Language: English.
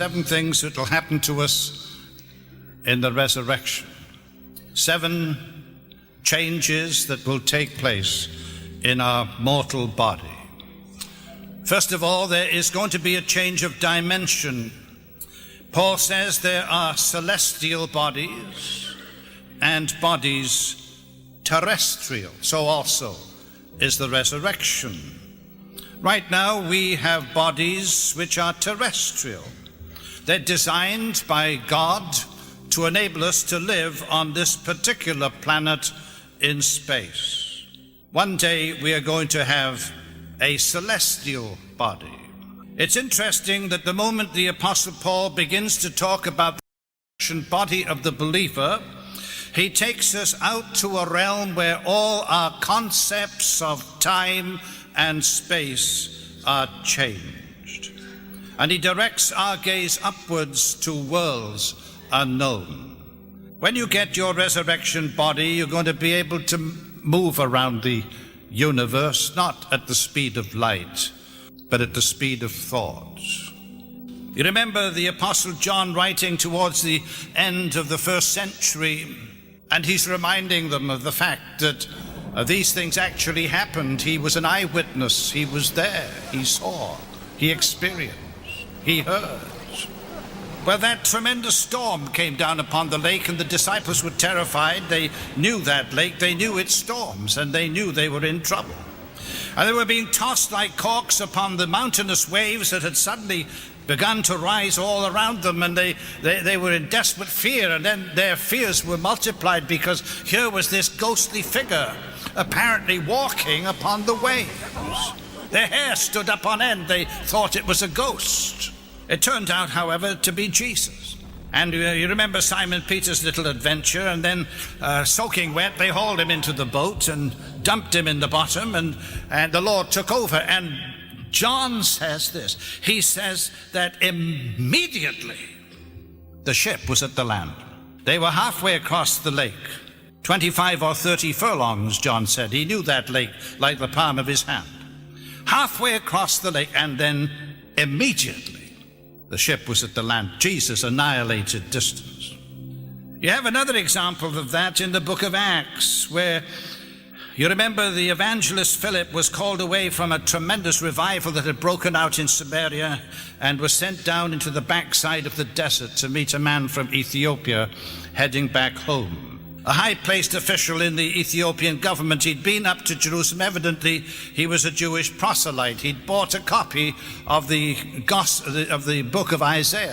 7 things that will happen to us in the resurrection. 7 changes that will take place in our mortal body. First of all, there is going to be a change of dimension. Paul says there are celestial bodies and bodies terrestrial. So also is the resurrection. Right now we have bodies which are terrestrial. They're designed by God to enable us to live on this particular planet in space. One day we are going to have a celestial body. It's interesting that the moment the Apostle Paul begins to talk about the body of the believer, he takes us out to a realm where all our concepts of time and space are changed. And he directs our gaze upwards to worlds unknown. When you get your resurrection body, you're going to be able to move around the universe, not at the speed of light, but at the speed of thought. You remember the Apostle John writing towards the end of the 1st century, and he's reminding them of the fact that these things actually happened. He was an eyewitness. He was there. He saw. He experienced. He heard. Well, that tremendous storm came down upon the lake, and the disciples were terrified. They knew that lake. They knew its storms, and they knew they were in trouble. And they were being tossed like corks upon the mountainous waves that had suddenly begun to rise all around them, and they were in desperate fear. And then their fears were multiplied because here was this ghostly figure apparently walking upon the waves. Their hair stood up on end. They thought it was a ghost. It turned out, however, to be Jesus. And you remember Simon Peter's little adventure, and then soaking wet, they hauled him into the boat and dumped him in the bottom, and the Lord took over. And John says this. He says that immediately the ship was at the land. They were halfway across the lake, 25 or 30 furlongs, John said. He knew that lake like the palm of his hand. Halfway across the lake, and then immediately the ship was at the land. Jesus annihilated distance. You have another example of that in the book of Acts, where you remember the evangelist Philip was called away from a tremendous revival that had broken out in Samaria and was sent down into the backside of the desert to meet a man from Ethiopia heading back home. A high-placed official in the Ethiopian government. He'd been up to Jerusalem. Evidently, he was a Jewish proselyte. He'd bought a copy of the book of Isaiah.